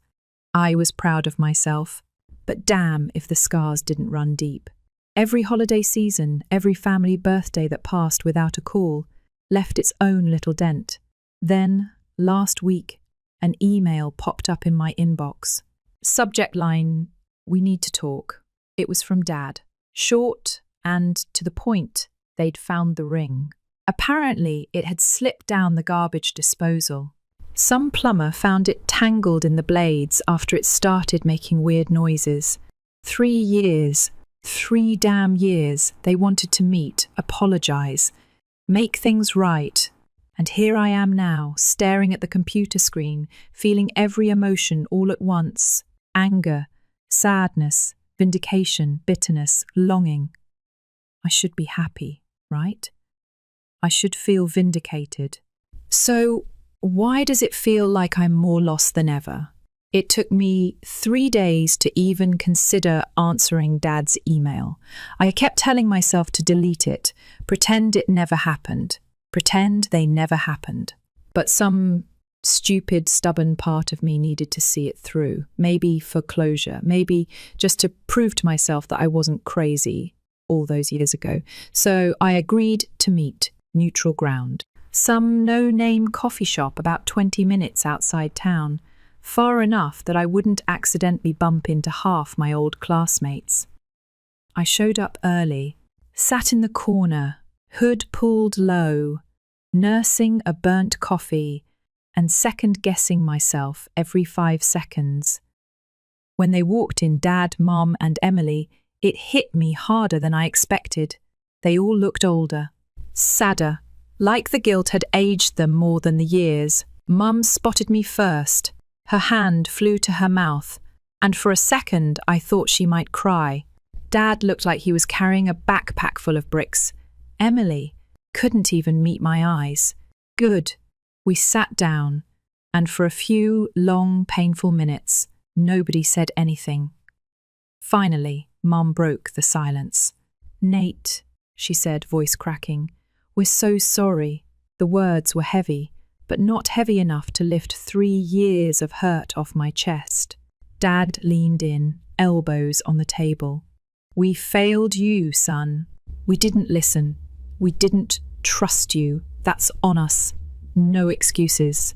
I was proud of myself, but damn if the scars didn't run deep. Every holiday season, every family birthday that passed without a call, left its own little dent. Then, last week, an email popped up in my inbox. Subject line, "We need to talk." It was from Dad. Short and to the point, they'd found the ring. Apparently, it had slipped down the garbage disposal. Some plumber found it tangled in the blades after it started making weird noises. 3 years, 3 damn years, they wanted to meet, apologize, make things right. And here I am now, staring at the computer screen, feeling every emotion all at once: anger, sadness, vindication, bitterness, longing. I should be happy, right? I should feel vindicated. So, why does it feel like I'm more lost than ever? It took me 3 days to even consider answering Dad's email. I kept telling myself to delete it, pretend it never happened. Pretend they never happened. But some stupid, stubborn part of me needed to see it through. Maybe for closure. Maybe just to prove to myself that I wasn't crazy all those years ago. So I agreed to meet neutral ground. Some no-name coffee shop about 20 minutes outside town. Far enough that I wouldn't accidentally bump into half my old classmates. I showed up early, sat in the corner, hood pulled low, nursing a burnt coffee and second-guessing myself every 5 seconds. When they walked in, Dad, Mom, and Emily, it hit me harder than I expected. They all looked older, sadder, like the guilt had aged them more than the years. Mum spotted me first. Her hand flew to her mouth, and for a second I thought she might cry. Dad looked like he was carrying a backpack full of bricks. Emily couldn't even meet my eyes. Good. We sat down, and for a few long, painful minutes, nobody said anything. Finally, Mum broke the silence. "Nate," she said, voice cracking, "we're so sorry." The words were heavy, but not heavy enough to lift 3 years of hurt off my chest. Dad leaned in, elbows on the table. "We failed you, son. We didn't listen. We didn't trust you. That's on us. No excuses."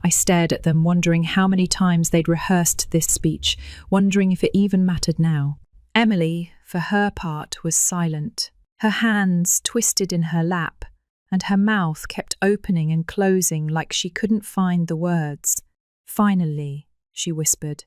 I stared at them, wondering how many times they'd rehearsed this speech, wondering if it even mattered now. Emily, for her part, was silent. Her hands twisted in her lap, and her mouth kept opening and closing like she couldn't find the words. "Finally," she whispered,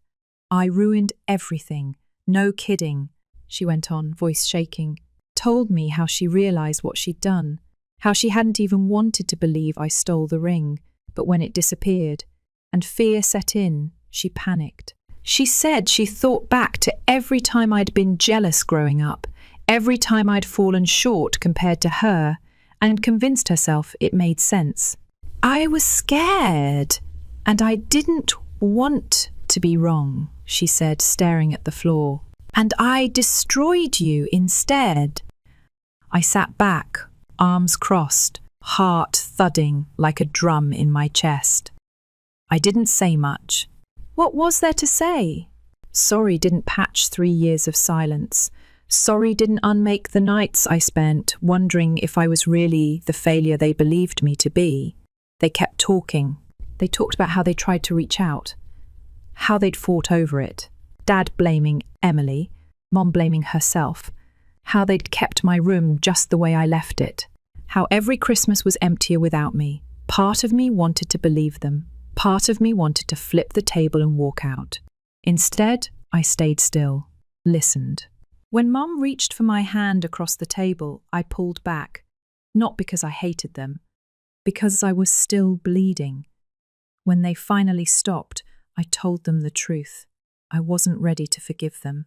"I ruined everything. No kidding," she went on, voice shaking. Told me how she realized what she'd done, how she hadn't even wanted to believe I stole the ring, but when it disappeared, and fear set in, she panicked. She said she thought back to every time I'd been jealous growing up, every time I'd fallen short compared to her, and convinced herself it made sense. "I was scared, and I didn't want to be wrong," she said, staring at the floor. "And I destroyed you instead." I sat back, arms crossed, heart thudding like a drum in my chest. I didn't say much. What was there to say? Sorry didn't patch 3 years of silence. Sorry didn't unmake the nights I spent wondering if I was really the failure they believed me to be. They kept talking. They talked about how they tried to reach out, how they'd fought over it. Dad blaming Emily, Mom blaming herself, how they'd kept my room just the way I left it, how every Christmas was emptier without me. Part of me wanted to believe them. Part of me wanted to flip the table and walk out. Instead, I stayed still, listened. When Mum reached for my hand across the table, I pulled back, not because I hated them, because I was still bleeding. When they finally stopped, I told them the truth. I wasn't ready to forgive them.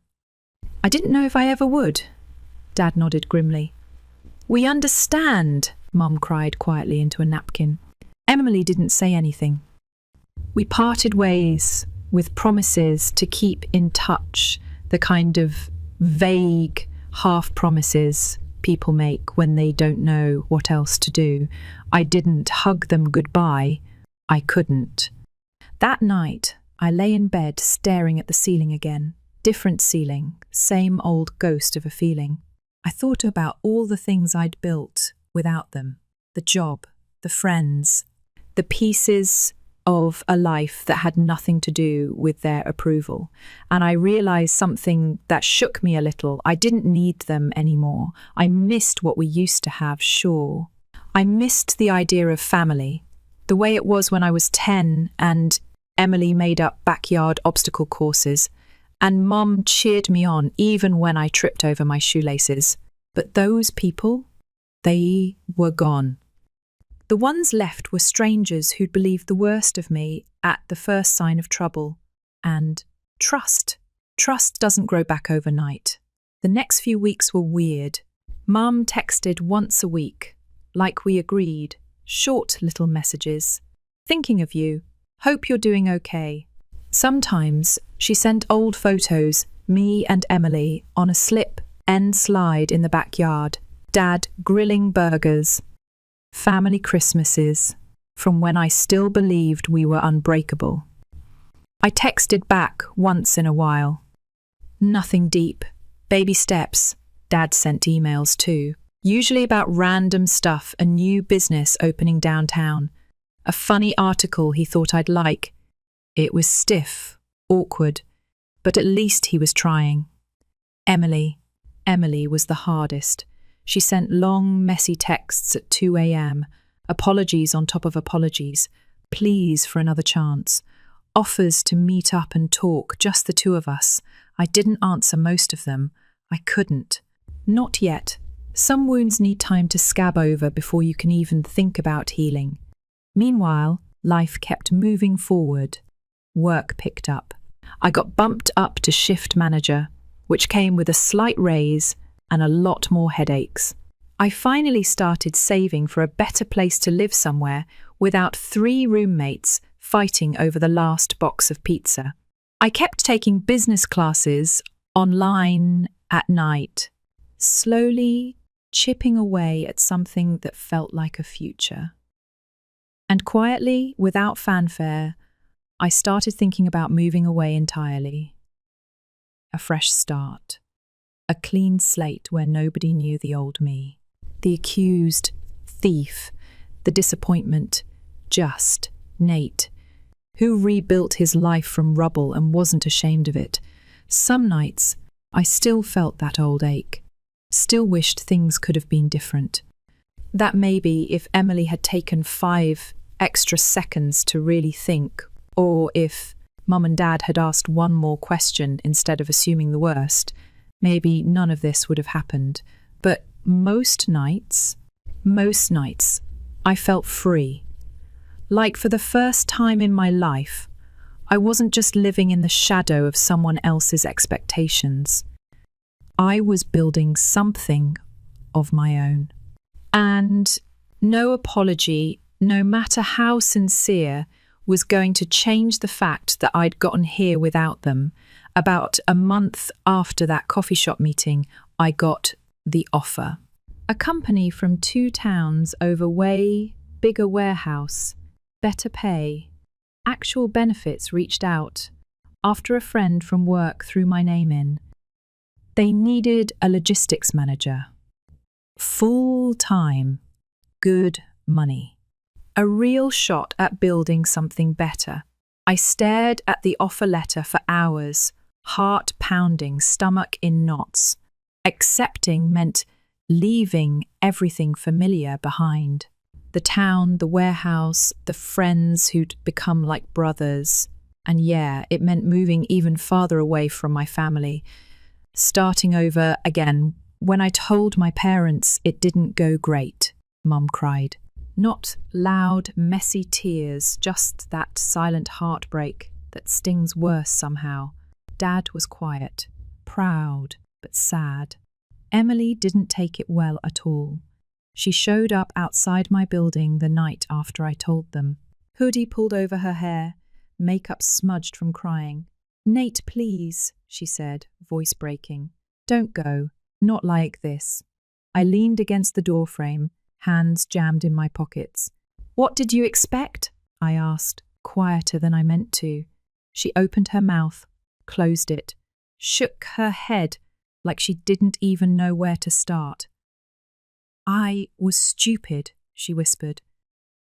"I didn't know if I ever would." Dad nodded grimly. "We understand," Mum cried quietly into a napkin. Emily didn't say anything. We parted ways with promises to keep in touch, the kind of vague half-promises people make when they don't know what else to do. I didn't hug them goodbye. I couldn't. That night, I lay in bed staring at the ceiling again. Different ceiling, same old ghost of a feeling. I thought about all the things I'd built without them. The job, the friends, the pieces of a life that had nothing to do with their approval. And I realized something that shook me a little. I didn't need them anymore. I missed what we used to have, sure. I missed the idea of family, the way it was when I was 10 and Emily made up backyard obstacle courses, and Mum cheered me on even when I tripped over my shoelaces. But those people, they were gone. The ones left were strangers who'd believed the worst of me at the first sign of trouble. And trust. Trust doesn't grow back overnight. The next few weeks were weird. Mum texted once a week, like we agreed, short little messages. "Thinking of you. Hope you're doing okay." Sometimes she sent old photos, me and Emily, on a slip end slide in the backyard, Dad grilling burgers. Family Christmases, from when I still believed we were unbreakable. I texted back once in a while. Nothing deep. Baby steps. Dad sent emails too, usually about random stuff, a new business opening downtown, a funny article he thought I'd like. It was stiff, awkward, but at least he was trying. Emily was the hardest. She sent long, messy texts at 2 a.m., apologies on top of apologies, pleas for another chance, offers to meet up and talk, just the two of us. I didn't answer most of them. I couldn't. Not yet. Some wounds need time to scab over before you can even think about healing. Meanwhile, life kept moving forward. Work picked up. I got bumped up to shift manager, which came with a slight raise and a lot more headaches. I finally started saving for a better place to live somewhere without 3 roommates fighting over the last box of pizza. I kept taking business classes online at night, slowly chipping away at something that felt like a future. And quietly, without fanfare, I started thinking about moving away entirely. A fresh start. A clean slate where nobody knew the old me. The accused, thief, the disappointment, just Nate, who rebuilt his life from rubble and wasn't ashamed of it. Some nights, I still felt that old ache, still wished things could have been different. That maybe if Emily had taken 5 extra seconds to really think, or if Mum and Dad had asked one more question instead of assuming the worst, maybe none of this would have happened. But most nights, I felt free. Like for the first time in my life, I wasn't just living in the shadow of someone else's expectations. I was building something of my own. And no apology, no matter how sincere, was going to change the fact that I'd gotten here without them. About a month after that coffee shop meeting, I got the offer. A company from 2 towns over way bigger warehouse, better pay, actual benefits reached out after a friend from work threw my name in. They needed a logistics manager. Full-time, good money. A real shot at building something better. I stared at the offer letter for hours, heart pounding, stomach in knots. Accepting meant leaving everything familiar behind. The town, the warehouse, the friends who'd become like brothers. And yeah, it meant moving even farther away from my family. Starting over again. When I told my parents it didn't go great, Mum cried. Not loud, messy tears, just that silent heartbreak that stings worse somehow. Dad was quiet, proud, but sad. Emily didn't take it well at all. She showed up outside my building the night after I told them. Hoodie pulled over her hair, makeup smudged from crying. "Nate, please," she said, voice breaking. "Don't go, not like this." I leaned against the doorframe, hands jammed in my pockets. "What did you expect?" I asked, quieter than I meant to. She opened her mouth, closed it, shook her head like she didn't even know where to start. "I was stupid," she whispered.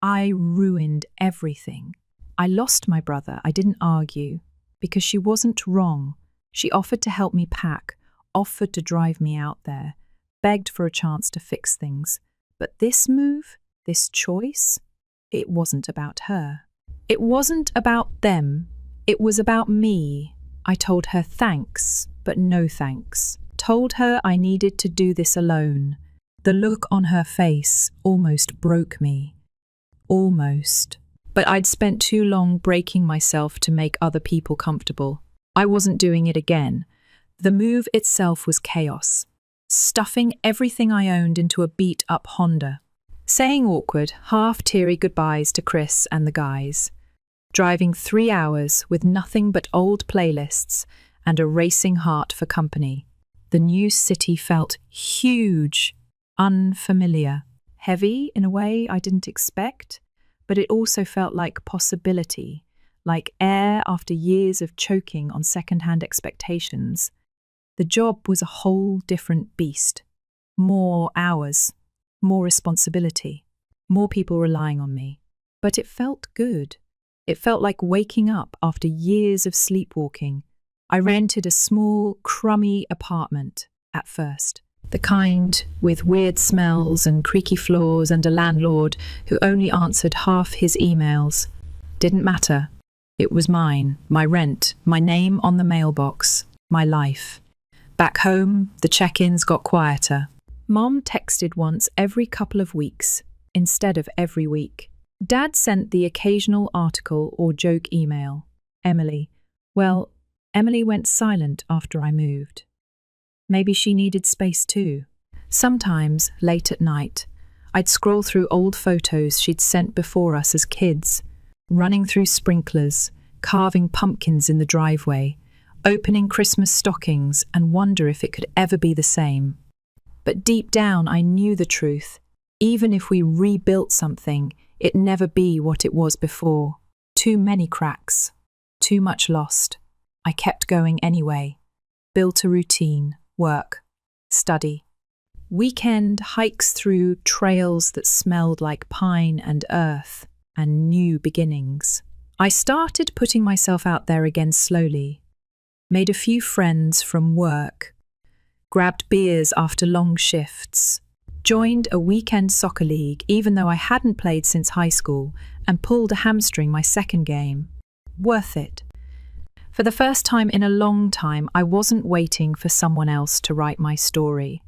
"I ruined everything. I lost my brother. I didn't argue, because she wasn't wrong. She offered to help me pack, offered to drive me out there, begged for a chance to fix things. But this move, this choice, it wasn't about her. It wasn't about them. It was about me. I told her thanks, but no thanks. Told her I needed to do this alone. The look on her face almost broke me. Almost. But I'd spent too long breaking myself to make other people comfortable. I wasn't doing it again. The move itself was chaos. Stuffing everything I owned into a beat-up Honda. Saying awkward, half-teary goodbyes to Chris and the guys. Driving 3 hours with nothing but old playlists and a racing heart for company. The new city felt huge, unfamiliar, heavy in a way I didn't expect, but it also felt like possibility, like air after years of choking on second-hand expectations. The job was a whole different beast. More hours, more responsibility, more people relying on me. But it felt good. It felt like waking up after years of sleepwalking. I rented a small, crummy apartment at first. The kind with weird smells and creaky floors and a landlord who only answered half his emails. Didn't matter. It was mine, my rent, my name on the mailbox, my life. Back home, the check-ins got quieter. Mom texted once every couple of weeks, instead of every week. Dad sent the occasional article or joke email. Emily. Well, Emily went silent after I moved. Maybe she needed space too. Sometimes, late at night, I'd scroll through old photos she'd sent before us as kids, running through sprinklers, carving pumpkins in the driveway, opening Christmas stockings and wonder if it could ever be the same. But deep down I knew the truth. Even if we rebuilt something, it'd never be what it was before. Too many cracks. Too much lost. I kept going anyway. Built a routine. Work, study. Weekend hikes through trails that smelled like pine and earth and new beginnings. I started putting myself out there again slowly. Made a few friends from work. Grabbed beers after long shifts. Joined a weekend soccer league even though I hadn't played since high school and pulled a hamstring my second game. Worth it. For the first time in a long time, I wasn't waiting for someone else to write my story.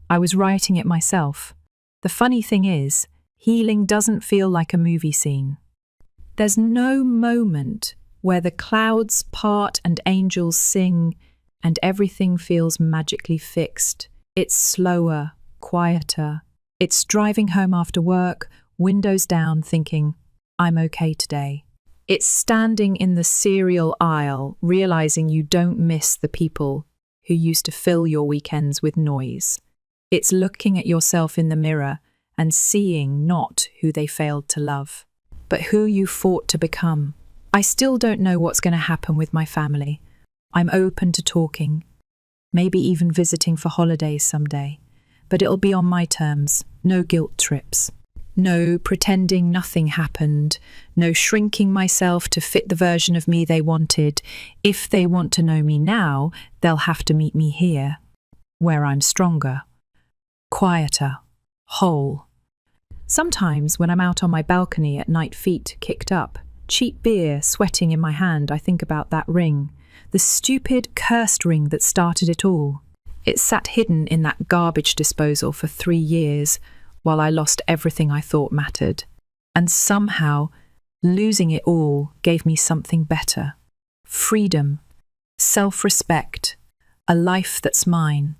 I was writing it myself. The funny thing is, healing doesn't feel like a movie scene. There's no moment where the clouds part and angels sing and everything feels magically fixed. It's slower, quieter. It's driving home after work, windows down, thinking, I'm okay today. It's standing in the cereal aisle, realizing you don't miss the people who used to fill your weekends with noise. It's looking at yourself in the mirror and seeing not who they failed to love, but who you fought to become. I still don't know what's going to happen with my family. I'm open to talking, maybe even visiting for holidays someday, but it'll be on my terms, no guilt trips. No pretending nothing happened, no shrinking myself to fit the version of me they wanted. If they want to know me now, they'll have to meet me here, where I'm stronger, quieter, whole. Sometimes when I'm out on my balcony at night, feet kicked up, cheap beer sweating in my hand, I think about that ring, the stupid, cursed ring that started it all. It sat hidden in that garbage disposal for 3 years, while I lost everything I thought mattered. And somehow, losing it all gave me something better. Freedom, self-respect, a life that's mine.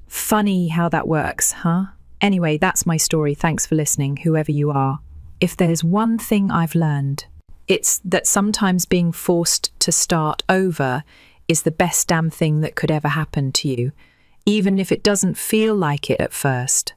Funny how that works, huh? Anyway, that's my story. Thanks for listening, whoever you are. If there's one thing I've learned, it's that sometimes being forced to start over is the best damn thing that could ever happen to you, even if it doesn't feel like it at first.